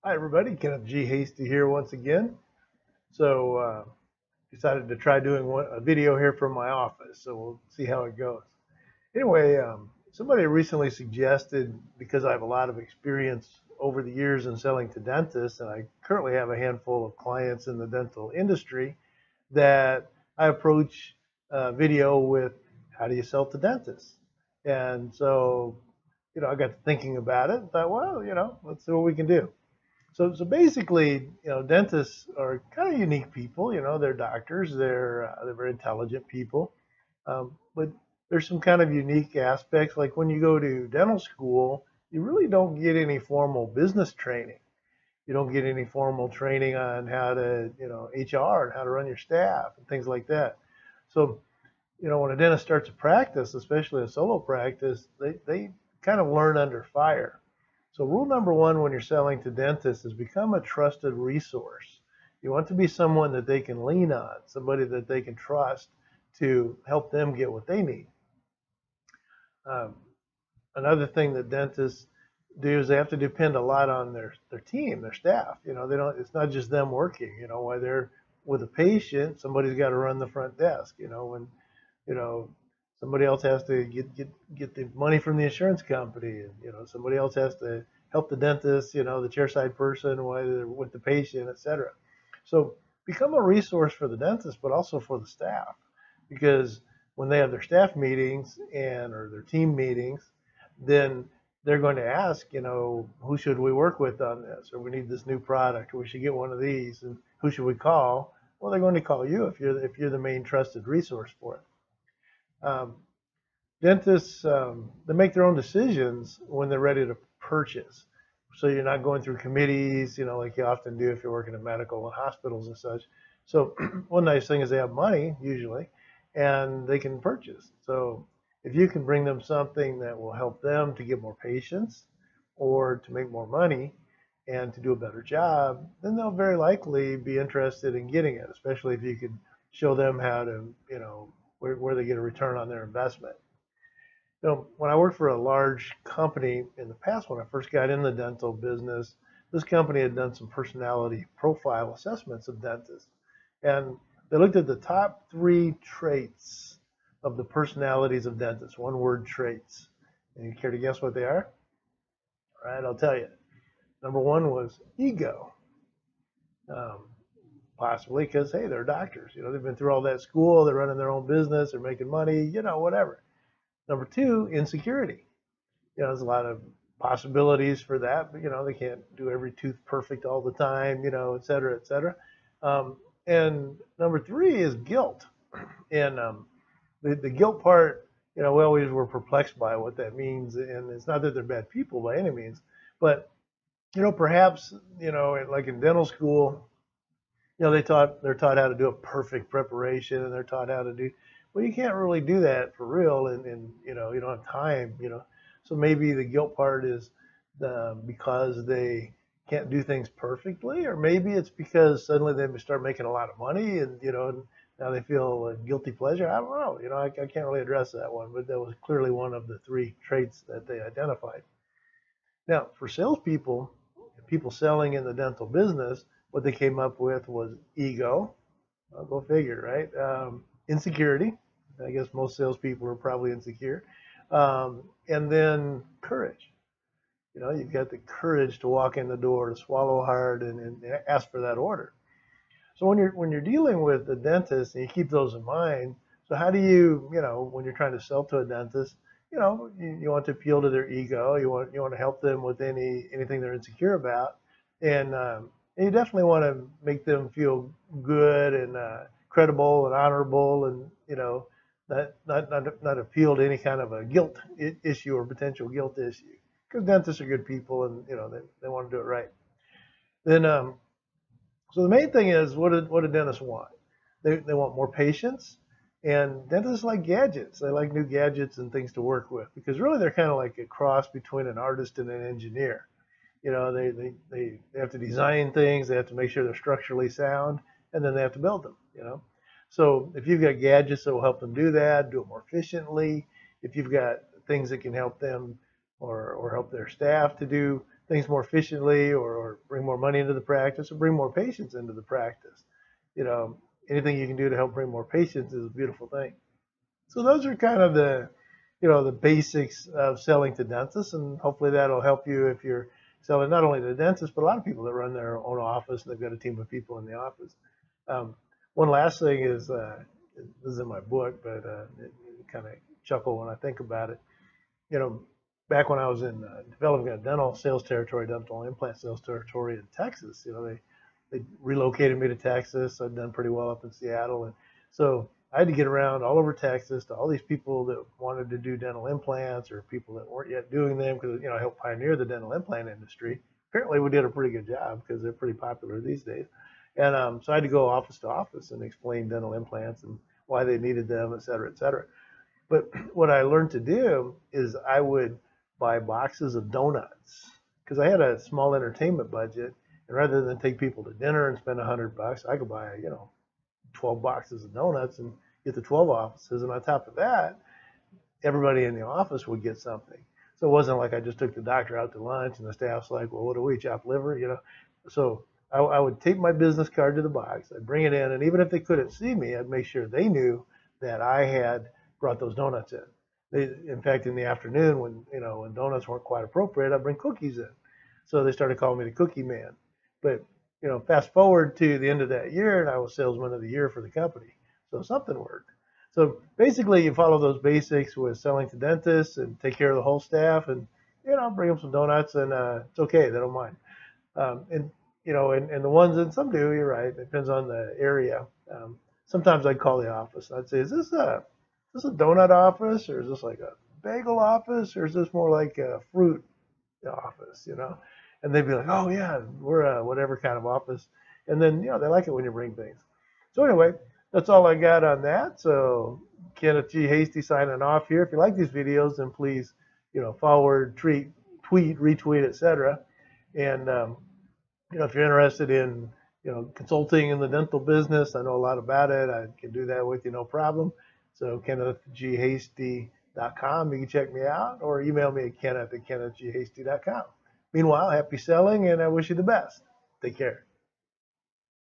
Hi everybody, Kenneth G Hasty here once again. So decided to try doing a video here from my office, so we'll see how it goes. Anyway, somebody recently suggested, because I have a lot of experience over the years in selling to dentists, and I currently have a handful of clients in the dental industry, that I approach video with how do you sell to dentists? And so, I got to thinking about it and thought, well, let's see what we can do. So basically, dentists are kind of unique people. They're doctors. They're very intelligent people, but there's some kind of unique aspects. Like when you go to dental school, you really don't get any formal business training. You don't get any formal training on how to, HR and how to run your staff and things like that. So, when a dentist starts a practice, especially a solo practice, they kind of learn under fire. So rule number one when you're selling to dentists is become a trusted resource. You want to be someone that they can lean on, somebody that they can trust to help them get what they need. Um, Another thing that dentists do is they have to depend a lot on their team, their staff. They don't. It's not just them working. While they're with a patient, somebody's got to run the front desk. When you know somebody else has to get the money from the insurance company, and somebody else has to help the dentist, the chairside person while they're with the patient, etc. So become a resource for the dentist, but also for the staff, because when they have their staff meetings or their team meetings, then they're going to ask, who should we work with on this, or we need this new product, or we should get one of these, and who should we call? Well, they're going to call you if you're the main trusted resource for it. Dentists, they make their own decisions when they're ready to purchase. So you're not going through committees, like you often do if you're working in medical and hospitals and such. So one nice thing is they have money usually, and they can purchase. So if you can bring them something that will help them to get more patients or to make more money and to do a better job, then they'll very likely be interested in getting it, especially if you can show them how to, where they get a return on their investment. When I worked for a large company in the past, when I first got in the dental business, this company had done some personality profile assessments of dentists. And they looked at the top 3 traits of the personalities of dentists, one word traits. And you care to guess what they are? All right, I'll tell you. Number one was ego. Um, Possibly because, hey, they're doctors. They've been through all that school, they're running their own business, they're making money, whatever. Number two, insecurity. There's a lot of possibilities for that, but they can't do every tooth perfect all the time, et cetera, et cetera. And number three is guilt. And the guilt part, we always were perplexed by what that means. And it's not that they're bad people by any means, but perhaps, like in dental school, they're taught how to do a perfect preparation, and they're taught how to do. Well, you can't really do that for real, and you don't have time. So maybe the guilt part is because they can't do things perfectly, or maybe it's because suddenly they start making a lot of money, and now they feel a guilty pleasure. I don't know. I can't really address that one, but that was clearly one of the 3 traits that they identified. Now, for salespeople, people selling in the dental business, what they came up with was ego. Well, go figure, right? Insecurity. I guess most salespeople are probably insecure. And then courage. You've got the courage to walk in the door, to swallow hard, and ask for that order. So when you're dealing with a dentist, and you keep those in mind, so how do you, when you're trying to sell to a dentist, you want to appeal to their ego. You want to help them with anything they're insecure about, and you definitely want to make them feel good and credible and honorable, and not appeal to any kind of a guilt issue or potential guilt issue, because dentists are good people, and they want to do it right. Then so the main thing is, what do dentists want? They want more patients, and dentists like gadgets. They like new gadgets and things to work with, because really they're kind of like a cross between an artist and an engineer. They have to design things, they have to make sure they're structurally sound, and then they have to build them. So if you've got gadgets that will help them do that, do it more efficiently, if you've got things that can help them or help their staff to do things more efficiently, or bring more money into the practice, or bring more patients into the practice. You know, anything you can do to help bring more patients is a beautiful thing. So those are kind of the basics of selling to dentists, and hopefully that'll help you if you're selling not only to dentists, but a lot of people that run their own office and they've got a team of people in the office. Um, One last thing is, this is in my book, but it kind of chuckle when I think about it. You know, back when I was in developing a dental sales territory, dental implant sales territory in Texas, they relocated me to Texas. I'd done pretty well up in Seattle, and so I had to get around all over Texas to all these people that wanted to do dental implants, or people that weren't yet doing them, because I helped pioneer the dental implant industry. Apparently, we did a pretty good job because they're pretty popular these days. And so I had to go office to office and explain dental implants and why they needed them, et cetera, et cetera. But what I learned to do is I would buy boxes of donuts because I had a small entertainment budget. And rather than take people to dinner and spend $100, I could buy, 12 boxes of donuts and get the 12 offices. And on top of that, everybody in the office would get something. So it wasn't like I just took the doctor out to lunch and the staff's like, well, what do we, chop liver? So I would tape my business card to the box. I'd bring it in, and even if they couldn't see me, I'd make sure they knew that I had brought those donuts in. In fact, in the afternoon, when donuts weren't quite appropriate, I'd bring cookies in. So they started calling me the Cookie Man. But fast forward to the end of that year, and I was Salesman of the Year for the company. So something worked. So basically, you follow those basics with selling to dentists and take care of the whole staff, and bring them some donuts, and it's okay. They don't mind. And the ones that some do, you're right. It depends on the area. Sometimes I'd call the office. I'd say, is this a donut office, or is this like a bagel office, or is this more like a fruit office? And they'd be like, oh yeah, we're a whatever kind of office. And then they like it when you bring things. So anyway, that's all I got on that. So Kenneth G Hasty signing off here. If you like these videos, then please forward, tweet, retweet, etc. And if you're interested in consulting in the dental business, I know a lot about it. I can do that with you, no problem. So KennethGHasty.com. You can check me out, or email me at Kenneth@KennethGHasty.com. Meanwhile, happy selling, and I wish you the best. Take care.